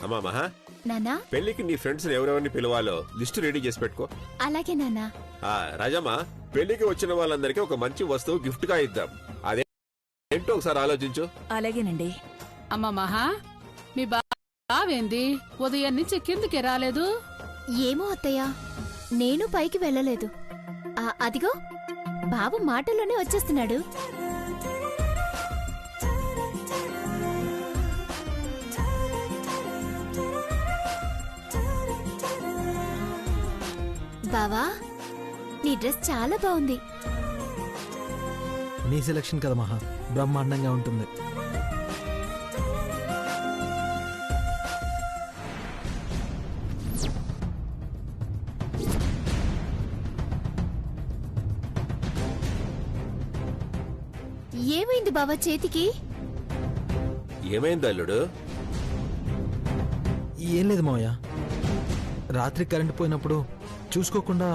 అమ్మా మహా, నానా పెళ్లికి నీ ఫ్రెండ్స్ ఎవరెవరిని పిలవాలో లిస్టు రెడీ చేసి పెట్టుకో. అలాగే నానా. రాజమ్మ, పెళ్లికి వచ్చిన వాళ్ళందరికీ ఒక మంచి వస్తువు గిఫ్ట్ గా ఇద్దాం. అదే ఏంటో ఒకసారి ఆలోచించు. అలాగేనండి. అమ్మ మహా, మీ బావేంది ఉదయం నుంచి కిందికి రాలేదు? ఏమో అత్తయ్య, నేను పైకి వెళ్ళలేదు. అదిగో బాబు మాటల్లోనే వచ్చేస్తున్నాడు. బావా, నీ డ్రెస్ చాలా బాగుంది. నీ సెలక్షన్ కదా మహా, బ్రహ్మాండంగా ఉంటుంది. ఏమైంది బావా చేతికి? ఏమైంది అల్లుడు? ఏం లేదు మావయ్య, రాత్రి కరెంటు పోయినప్పుడు చూసుకోకుండా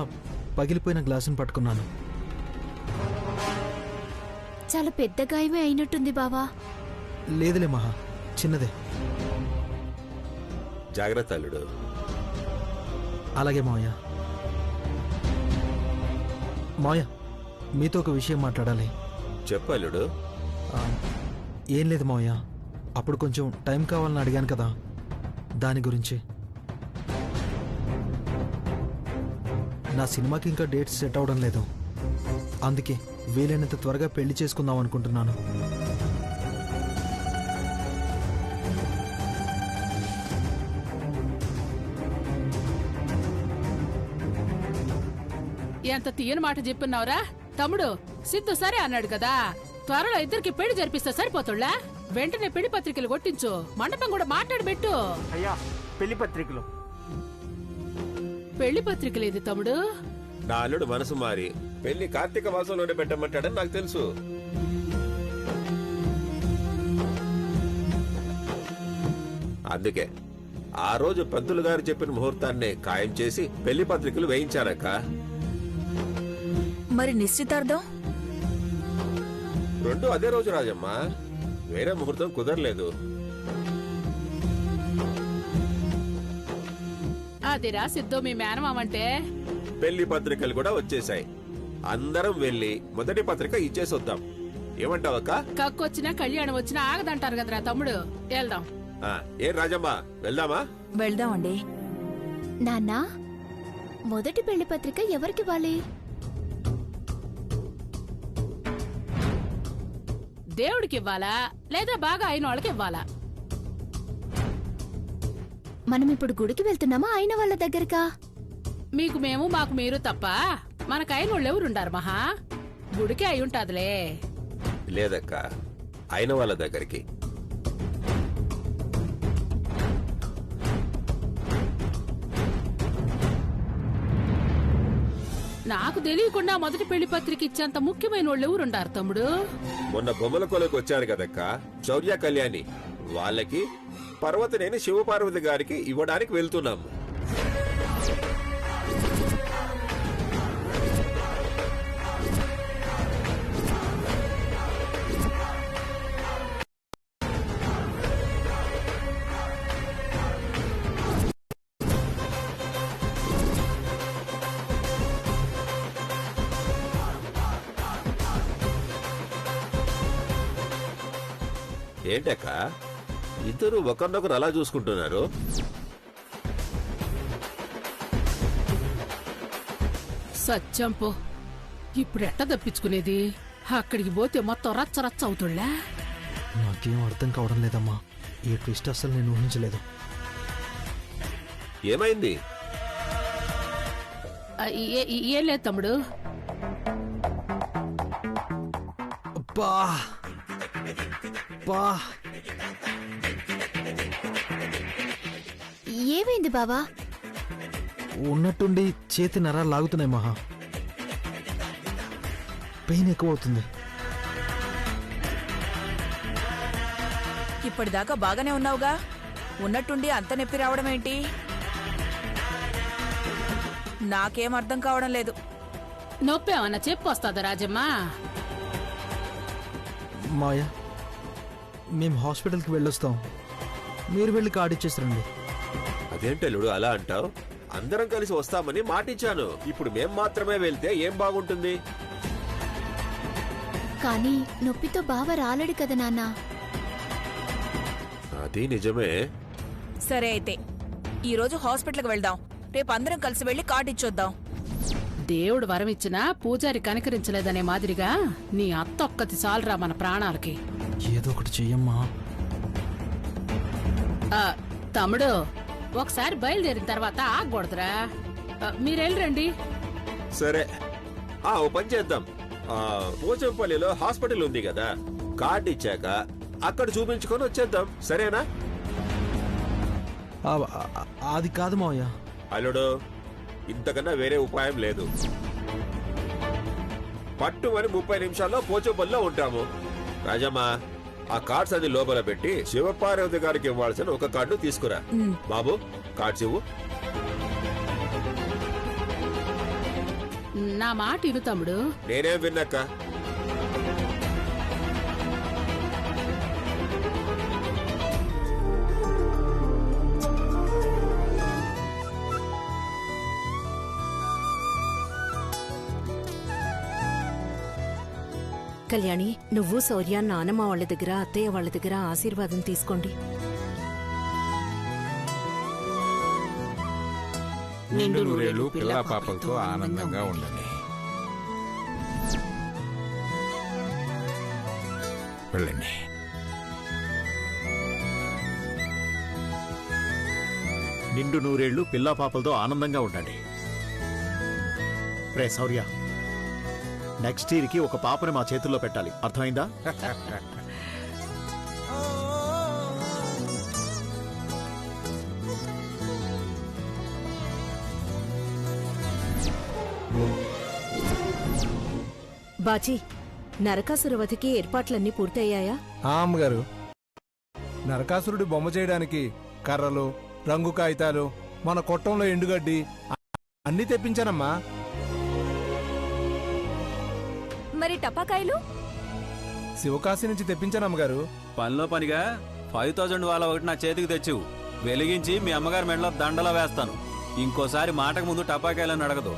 పగిలిపోయిన గ్లాసును పట్టుకున్నాను. చాలా పెద్ద గాయమే అయినట్టుంది బావా. లేదులే మహా, చిన్నదే. జాగ్రత్త అల్లుడు. అలాగే మావయ్య. మావయ్య, మీతో ఒక విషయం మాట్లాడాలి. చెప్పు అల్లుడు. ఏం లేదు మావయ్య, అప్పుడు కొంచెం టైం కావాలని అడిగాను కదా, దాని గురించి. నా సినిమాకి ఇంకా డేట్స్ సెట్ అవడం లేదు, అందుకే వీలైనంత త్వరగా పెళ్లి చేసుకుందాం అనుకుంటున్నాను. ఎంత తీయని మాట చెప్పున్నావురా తమ్ముడు. సిద్ధు సరే అన్నాడు కదా, త్వరలో ఇద్దరికి పెళ్లి జరిపిస్తే సరిపోతుళ్ళా? వెంటనే పెళ్లి పత్రికలు కొట్టించు, మండపం కూడా మాట్లాడబెట్టు. అయ్యా, పెళ్లి పత్రికలు. పెళ్లి పత్రికలేది తమ్ముడు? నా అల్లుడు మనసు మారి పెళ్లి కార్తీక మాసంలోనే పెట్టమంటాడని నాకు తెలుసు. అందుకే ఆ రోజు పంతులు గారు చెప్పిన ముహూర్తాన్ని ఖాయం చేసి పెళ్లి పత్రికలు వేయించారక్క. మరి నిశ్చితార్థం? రెండు అదే రోజు రాజమ్మ, వేరే ముహూర్తం కుదరలేదు. అదిరా సిద్ధు మీ మేనమామంటే. పెళ్లి పత్రికలు కూడా వచ్చేసాయి. అందరం వెళ్లి మొదటి పత్రిక ఇచ్చేసొద్దాం. ఏమంటావక్క? కక్కొచ్చినా కళ్యాణం వచ్చినా ఆగదంటారు కదరా తమ్ముడు. వెళ్దాం. ఏం రాజమ్మ, వెళ్దామా? వెళ్దామండి. నాన్నా, మొదటి పెళ్లి పత్రిక ఎవరికివ్వాలి? దేవుడికి ఇవ్వాలా లేదా బాగా అయిన వాళ్ళకి ఇవ్వాలా? మనం ఇప్పుడు గుడికి వెళ్తున్నామా అయిన వాళ్ళ దగ్గరకా? మీకు మేము మాకు మీరు తప్ప మనకు అయిన వాళ్ళు ఎవరుండారు మహా? గుడికే అయి ఉంటాదిలే. లేదక్క, అయిన వాళ్ళ దగ్గరికి. నాకు తెలియకుండా మొదటి పెళ్లి పత్రిక ఇచ్చేంత ముఖ్యమైన వాళ్ళు ఎవరుండారు తమ్ముడు? మొన్న బొమ్మల కొలకు వచ్చారు కదక్క, శౌర్య కళ్యాణి. వాళ్ళకి పర్వతనేని శివపార్వతి గారికి ఇవ్వడానికి వెళ్తున్నాము. ఏంటక్క, ఇద్దరు ఒకరినొకరు అలా చూసుకుంటున్నారు? సత్యంపో, ఇప్పుడు ఎట్ట తప్పించుకునేది? అక్కడికి పోతే మొత్తం రచ్చ రచ్చ అవుతుళ్ళా. నాకేం అర్థం కావడం లేదమ్మా, ఈ ట్విస్ట్ అసలు నేను ఊహించలేదు. ఏమైంది? ఏం లేదు తమ్ముడు. అబ్బా అబ్బా, ఏమైంది బావా? ఉన్నట్టుండి చేతి నరాలు లాగుతున్నాయి మహా, పెయిన్ ఎక్కువ అవుతుంది. ఇప్పటిదాకా బాగానే ఉన్నావుగా, ఉన్నట్టుండి అంత నొప్పి రావడం ఏంటి? నాకేం అర్థం కావడం లేదు. నొప్పేమన్నా చెప్పొస్తుందా రాజమ్మ? మాయా, మేము హాస్పిటల్కి వెళ్ళొస్తాం. మీరు వెళ్ళి కార్డు ఇచ్చేసిరండి. అదేంటల్లుడు అలా అంటావు? అందరం కలిసి వస్తామని మాటిచ్చాను. ఇప్పుడు మేం మాత్రమే వెళ్తే ఏం బాగుంటుంది? కానీ నొప్పితో బావ రాలేడు కదా నాన్న. అది నిజమే. సరే అయితే ఈ రోజు హాస్పిటల్కి వెళ్దాం. రేపు అందరం కలిసి వెళ్లి కార్డు ఇచ్చొద్దాం. దేవుడు వరం ఇచ్చినా పూజారి కనికరించలేదనే మాదిరిగా నీ అత్త ఒక్కతి చాలరా మన ప్రాణాలకి. ఏదో ఒకటి చెయ్యమ్మా. తమ్ముడు, ఒకసారి బయలుదేరిన తర్వాత ఆగకూడదురా. మీరెళ్ళరండి. సరే, ఓ పని చేద్దాం. పోచంపల్లిలో హాస్పిటల్ ఉంది కదా, కార్డు ఇచ్చాక అక్కడ చూపించుకొని వచ్చేద్దాం. సరేనా? అది కాదు మావయ్య. అల్లుడు, ఇంతకన్నా వేరే ఉపాయం లేదు. పట్టుమని 30 నిమిషాల్లో పోచంపల్లిలో ఉంటాము. రాజమ్మ, ఆ కార్డ్స్ అన్ని లోపల పెట్టి శివపార్వతి గారికి ఇవ్వాల్సిన ఒక కార్డు తీసుకురా. బాబు, కార్డ్స్ ఇవ్వు. నా మాట ఇను తమ్ముడు. నేనేం విన్నాక కళ్యాణి, నువ్వు శౌర్య నానమ్మ వాళ్ళ దగ్గర అత్తయ్య వాళ్ళ దగ్గర ఆశీర్వాదం తీసుకోండి. నిండు నూరేళ్లు పిల్లా పాపలతో ఆనందంగా ఉండండి. వెళ్ళండి. నిండు నూరేళ్లు పిల్లా పాపలతో ఆనందంగా ఉండండి. రే శౌర్య, నెక్స్ట్ ఇయర్కి ఒక పాపని మా చేతుల్లో పెట్టాలి. అర్థమైందా? బాజీ, నరకాసురవధికి ఏర్పాట్లన్నీ పూర్తయ్యాయా? అమ్మగారు, నరకాసురుడి బొమ్మ చేయడానికి కర్రలు, రంగు కాగితాలు, మన కొట్టంలో ఎండుగడ్డి అన్నీ తెప్పించానమ్మా. మరి టపాకాయలు? శివకాశి నుంచి తెప్పించానమ్మగారు. పనిలో పనిగా 5000 వాళ్ళ ఒకటి నా చేతికి తెచ్చివు. వెలిగించి మీ అమ్మగారి మెడలో దండలా వేస్తాను. ఇంకోసారి మాటకు ముందు టపాకాయలని అడగదు.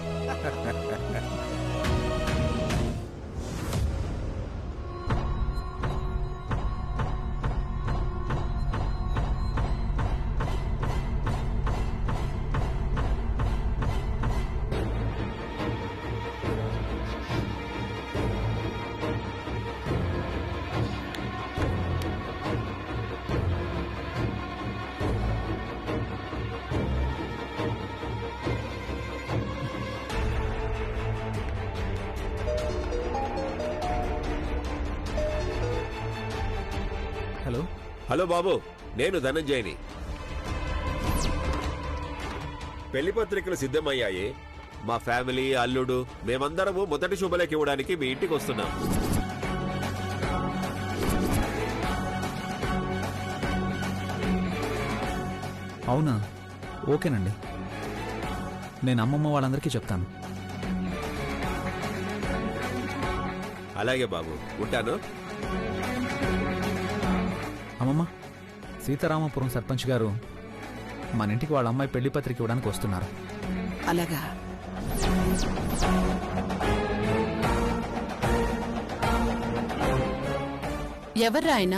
హలో హలో బాబు, నేను ధనంజయని. పెళ్లి పత్రికలు సిద్ధమయ్యాయి. మా ఫ్యామిలీ, అల్లుడు, మేమందరము మొదటి శుభలేఖ ఇవ్వడానికి మీ ఇంటికి వస్తున్నాం. అవునా? ఓకేనండి, నేను అమ్మమ్మ వాళ్ళందరికీ చెప్తాను. అలాగే బాబు, ఉంటాను. అమ్మమ్మ, సీతారామపురం సర్పంచ్ గారు మన ఇంటికి వాళ్ళ అమ్మాయి పెళ్లి పత్రిక ఇవ్వడానికి వస్తున్నారు. అలాగా? ఎవర్రా ఆయన?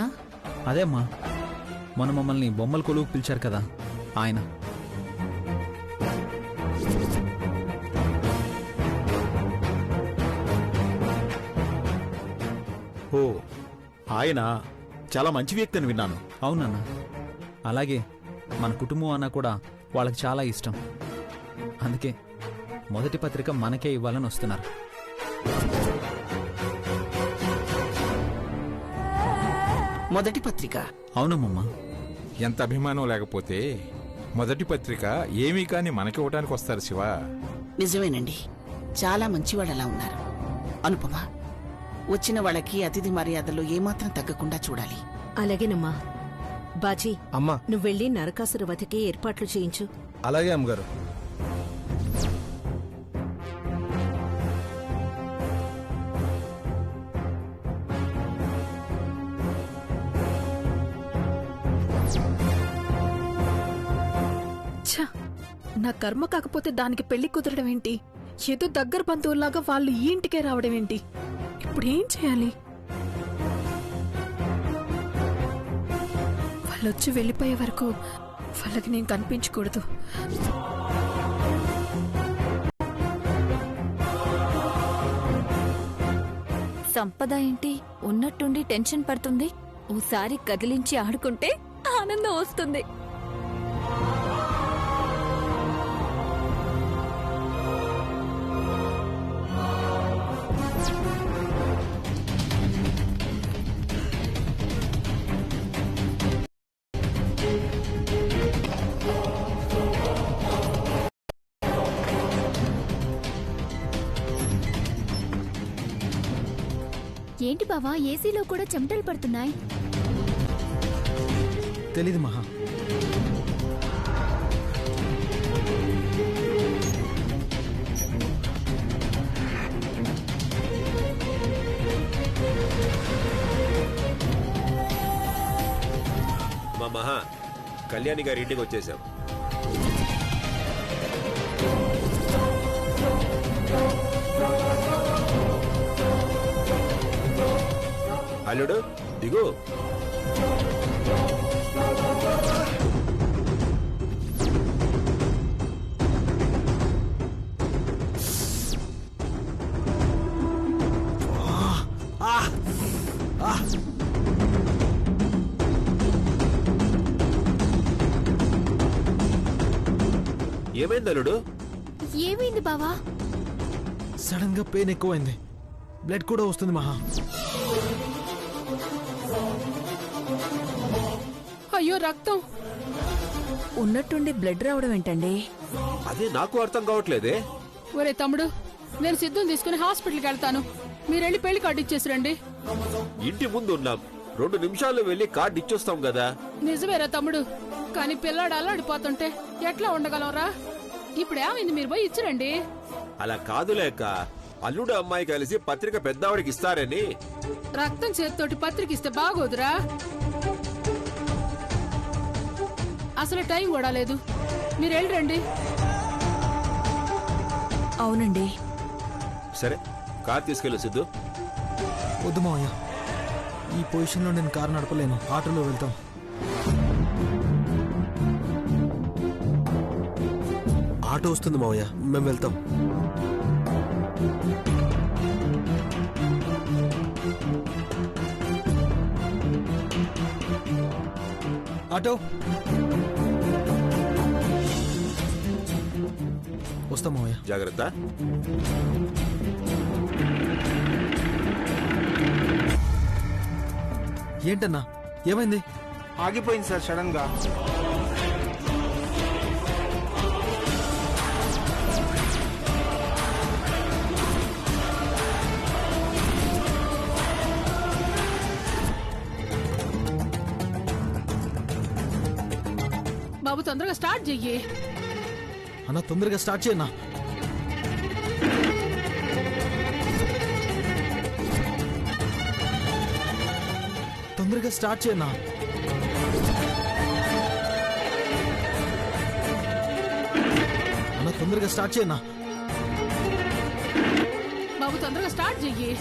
అదే అమ్మా, మొన్న మమ్మల్ని బొమ్మల కొలువుకు పిలిచారు కదా, ఆయన. ఓ, ఆయన చాలా మంచి వ్యక్తి అని విన్నాను. అవునన్న, అలాగే మన కుటుంబం అన్న కూడా వాళ్ళకి చాలా ఇష్టం. అందుకే మొదటి పత్రిక మనకే ఇవ్వాలని వస్తున్నారు. మొదటి పత్రిక? అవునమ్మమ్మా. ఎంత అభిమానం లేకపోతే మొదటి పత్రిక ఏమీ కాని మనకివ్వడానికి వస్తారు శివ. నిజమేనండి, చాలా మంచివాళ్ళు అలా ఉన్నారు. అనుపమ, వచ్చిన వాళ్ళకి అతిథి మర్యాదలు ఏమాత్రం తగ్గకుండా చూడాలి. అలాగేనమ్మా. బాజీ, అమ్మా. నువ్వెళ్ళి నరకాసురవధికి ఏర్పాట్లు చేయించు. అలాగే అమ్మగారు. ఛ! నా కర్మ కాకపోతే దానికి పెళ్లి కుదరడం ఏంటి? ఏదో దగ్గర బంధువుల్లాగా వాళ్ళు ఈ ఇంటికే రావడం ఏంటి? ఇప్పుడేం చేయాలి? వాళ్ళొచ్చి వెళ్ళిపోయే వరకు వాళ్ళకి నేను కనిపించకూడదు. సంపద ఏంటి ఉన్నట్టుండి టెన్షన్ పడుతుంది. ఓసారి కదిలించి ఆడుకుంటే ఆనందం వస్తుంది. ఏంటి బావా, ఏసీలో కూడా చెమటలు పడుతున్నాయి. తెలీదు మహా. మా మహా, కళ్యాణి గారి ఇంటికి వచ్చేసాం. అల్లుడు దిగు. ఏమైంది అల్లుడు? ఏమైంది బావా? సడన్ గా పెయిన్ ఎక్కువైంది. బ్లడ్ కూడా వస్తుంది మహా. అయ్యో రక్తం! ఉన్నట్టుండి బ్లడ్ రావడం ఏంటండి? అదే నాకు అర్థం కావట్లేదే. ఒరే తమ్ముడు, నేను సిద్ధుని తీసుకుని హాస్పిటల్కి వెళ్తాను. మీరెళ్ళి పెళ్లి కార్డు ఇచ్చేసి రండి. ఇంటి ముందు ఉన్నాం, 2 నిమిషాల్లో వెళ్ళి కార్డు ఇచ్చొస్తాం కదా. నిజమేరా తమ్ముడు, కానీ పిల్లాడు అల్లాడిపోతుంటే ఎట్లా ఉండగలవరా? ఇప్పుడు ఏమైంది, మీరు పోయి ఇచ్చిరండి. అలా కాదులేక, అల్లుడు అమ్మాయి కలిసి పత్రిక పెద్దావిడికి ఇస్తారని. రక్తం చేతితోటి పత్రిక ఇస్తే బాగోదురా. అసలు టైం కూడా లేదు, మీరు వెళ్ళరండి. అవునండి. సరే, కార్ తీసుకెళ్ళు సిద్ధు. వద్దు మావయ్య, ఈ పొజిషన్లో నేను కారు నడపలేను. ఆటోలో వెళ్తాం. ఆటో వస్తుంది మావయ్య, మేము వెళ్తాం. ఆటో వస్తాం మావయ్య. జాగ్రత్త. ఏంటన్నా, ఏమైంది? ఆగిపోయింది సార్ సడన్ గా. బాబు తొందరగా స్టార్ట్ చెయ్యి. అన్న తొందరగా స్టార్ట్ చేయన్నా. తొందరగా స్టార్ట్ చేయన్నా. అన్న తొందరగా స్టార్ట్ చేయన్నా. బాబు తొందరగా స్టార్ట్ చెయ్యి.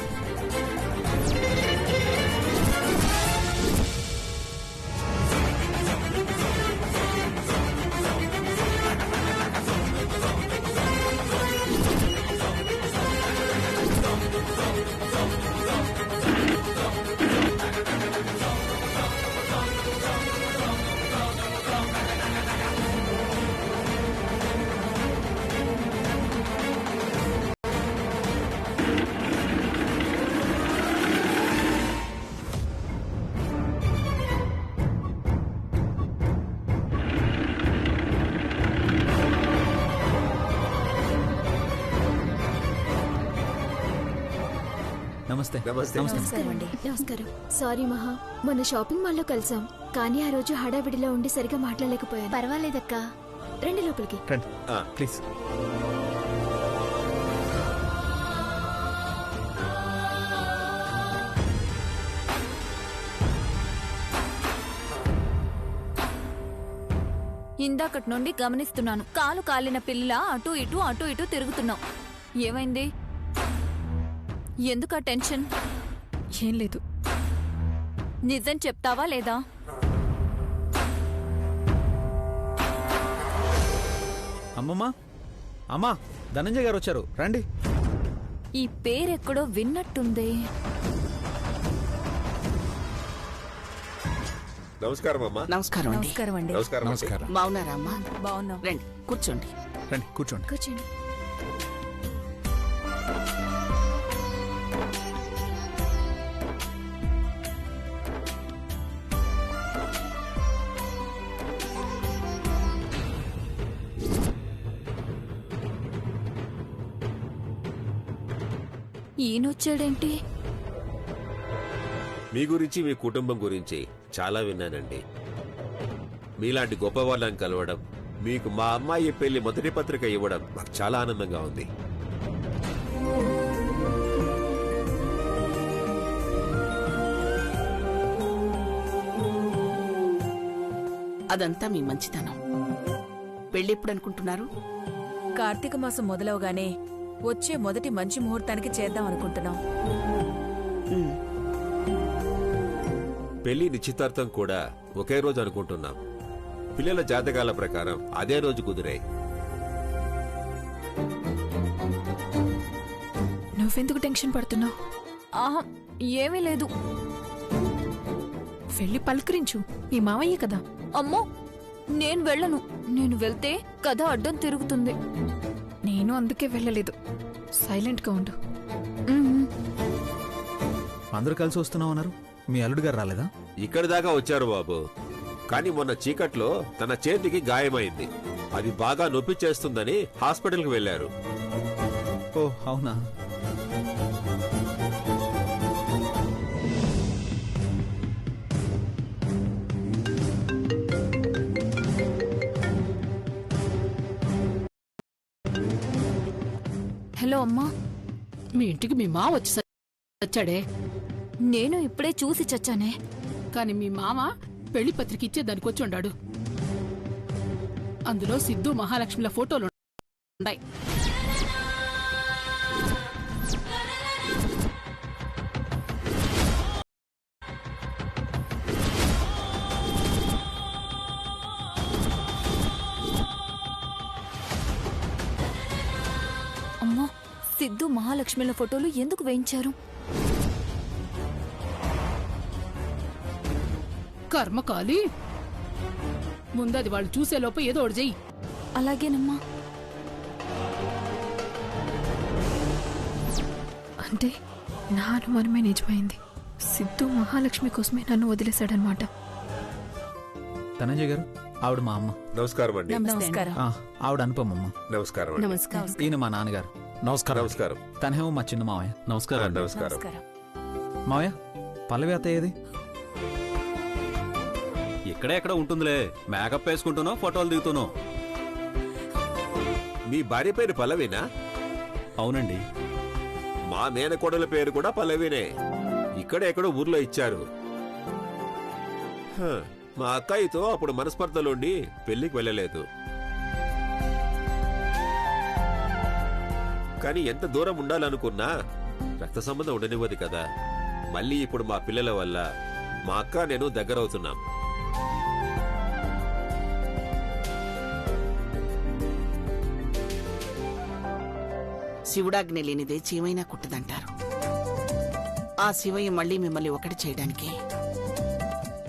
నమస్తే. నమస్తే. నమస్కారం అండి. నమస్కారం. సారీ మహా, మొన్న షాపింగ్ మాల్లో కలిసాం, కానీ ఆ రోజు హడావిడిలో ఉండి సరిగా మాట్లాడలేకపోయాను. పర్వాలేదక్క, రండి లోపలికి. ప్లీజ్. ఇందా ఇందాకటి నుండి గమనిస్తున్నాను. కాలు కాలిన పిల్ల అటు ఇటు తిరుగుతున్నావు. ఏమైంది? ఎందుకా టెన్షన్? ఏం లేదు. నిజం చెప్తావా లేదా? అమ్మమ్మా, అమ్మా, ధనంజయ్ గారు వచ్చారు, రండి. ఈ పేరెక్కడో విన్నట్టుందే. నమస్కారం అమ్మా. నమస్కారం అండి. నమస్కారం అండి. నమస్కారం అండి. నమస్కారం. బాగున్నారా అమ్మా? బాగున్నాం. రండి కూర్చోండి. రండి కూర్చోండి. కూర్చోండి. ఈయనొచ్చాడేంటి? మీ గురించి మీ కుటుంబం గురించి చాలా విన్నానండి. మీలాంటి గొప్ప వాళ్ళని కలవడం, మీకు మా అమ్మాయి పెళ్లి మొదటి పత్రిక ఇవ్వడం నాకు చాలా ఆనందంగా ఉంది. అదంతా మీ మంచితనం. పెళ్ళెప్పుడు అనుకుంటున్నారు? కార్తీక మాసం మొదలవగానే వచ్చే మొదటి మంచి ముహూర్తానికి చేద్దాం అనుకుంటున్నాం. ఉమ్, పెళ్లి నిశ్చితార్థం కూడా ఒకే రోజు అనుకుంటున్నాం. పిల్లల జాతకాల ప్రకారం అదే రోజు కుదిరాయి. నువ్వెందుకు టెన్షన్ పడుతున్నావు? ఆహా, ఏమీ లేదు. వెళ్ళి పలకరించు, మీ మావయ్య కదా. అమ్మో, నేను వెళ్ళను. నేను వెళ్తే కథ అడ్డం తిరుగుతుంది. నేను అందుకే వెళ్ళలేదు. సైలెంట్గా ఉండు. అందరూ కలిసి వస్తున్నాం అన్నారు, మీ అల్లుడు గారు రాలేదా? ఇక్కడి దాకా వచ్చారు బాబు. కానీ మొన్న చీకట్లో తన చేతికి గాయమైంది. అది బాగా నొప్పి చేస్తుందని హాస్పిటల్కి వెళ్లారు. ఓ అవునా. హలో అమ్మా. మీ ఇంటికి మీ మామ వచ్చి వచ్చాడే. నేను ఇప్పుడే చూసి చచ్చానే. కానీ మీ మామ పెళ్లి పత్రిక ఇచ్చే దానికి వచ్చి ఉండాడు. అందులో సిద్ధు మహాలక్ష్మిల ఫోటోలు ఉన్నాయి. అమ్మా, సిద్ధు మహాలక్ష్మిల ఫోటోలు ఎందుకు వేయించారు? కర్మకాలి, ముందది వాళ్ళు చూసేలోపు ఏదో ఒకటి చెయ్యి. అలాగేనమ్మా. అంటే నా అనుమానమే నిజమైంది. సిద్ధు మహాలక్ష్మి కోసమే నన్ను వదిలేశాడనమాట. ధనంజయ్ గారు, ఆవిడ మా అమ్మ. నమస్కారం అండి. నమస్కారం. ఆవిడ అనుపమమ్మ. నమస్కారం అండి. నమస్కారం. ఈయన మా నాన్నగారు. నమస్కారం. నమస్కారం. తనేమో మా చిన్న మావయ్య. నమస్కారం. నమస్కారం. మావయ్య, పల్లవి అత్తయ్య ఏది? ఇక్కడే ఎక్కడ ఉంటుందిలే. మేకప్ వేసుకుంటున్నావు, ఫోటోలు దిగుతున్నావు. మీ భార్య పేరు పల్లవినా? అవునండి. మా మేనకోడల పేరు కూడా పల్లవినే. ఇక్కడ ఎక్కడో ఊర్లో ఇచ్చారు. హ, మా అక్కాయితో అప్పుడు మనస్పర్ధలుండి పెళ్లికి వెళ్ళలేదు. కానీ ఎంత దూరం ఉండాలనుకున్నా రక్త సంబంధం ఉండనివ్వదు కదా. మళ్ళీ ఇప్పుడు మా పిల్లల వల్ల మా అక్క నేను దగ్గరవుతున్నాం. శివుడాజ్ఞ లేనిదే చీమైనా కుట్టదంటారు. ఆ శివయ్య మళ్ళీ మిమ్మల్ని ఒకటి చేయడానికి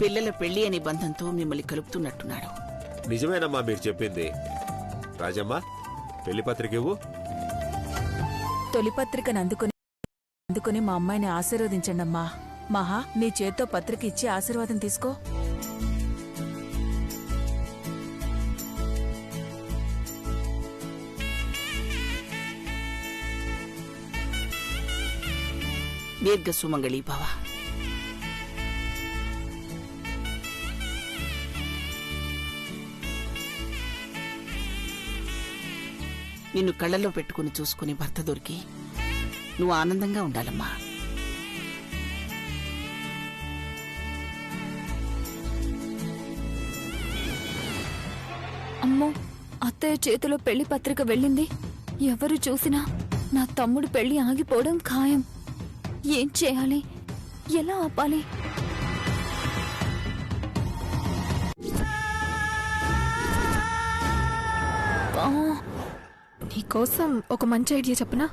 పిల్లల పెళ్లి అనే బంధంతో మిమ్మల్ని కలుపుతున్నట్టున్నాడు. నిజమేనమ్మా మీరు చెప్పింది. రాజమ్మ, పెళ్లి పత్రిక ఇవ్వు. తొలి పత్రికను అందుకుని మా అమ్మాయిని ఆశీర్వదించండి అమ్మా. మహా, నీ చేత్తో పత్రిక ఇచ్చి ఆశీర్వాదం తీసుకో. దీర్ఘ సుమంగళి భవ. నిన్ను కళ్ళల్లో పెట్టుకుని చూసుకునే భర్త దొరికి నువ్వు ఆనందంగా ఉండాలమ్మా. అత్తయ్య చేతిలో పెళ్లి పత్రిక వెళ్ళింది. ఎవరు చూసినా నా తమ్ముడు పెళ్లి ఆగిపోవడం ఖాయం. ఏం చేయాలి? ఎలా ఆపాలి? నీకోసం ఒక మంచి ఐడియా చెప్పనా?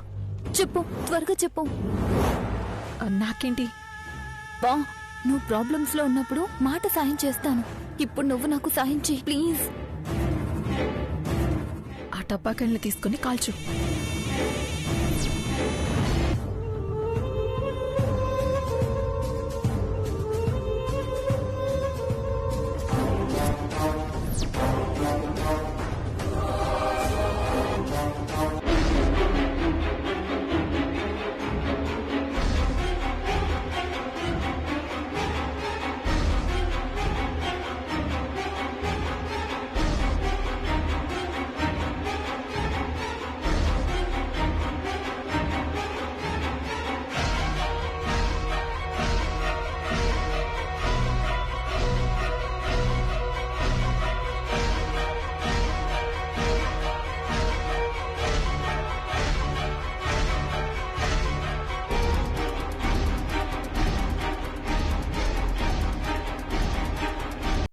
చెప్పు, త్వరగా చెప్పు. నాకేంటి? బా, నువ్వు ప్రాబ్లమ్స్ లో ఉన్నప్పుడు మాట సాయం చేస్తాను. ఇప్పుడు నువ్వు నాకు సాయం చేయి ప్లీజ్. ఆ టపాకాయల్ని తీసుకుని కాల్చు.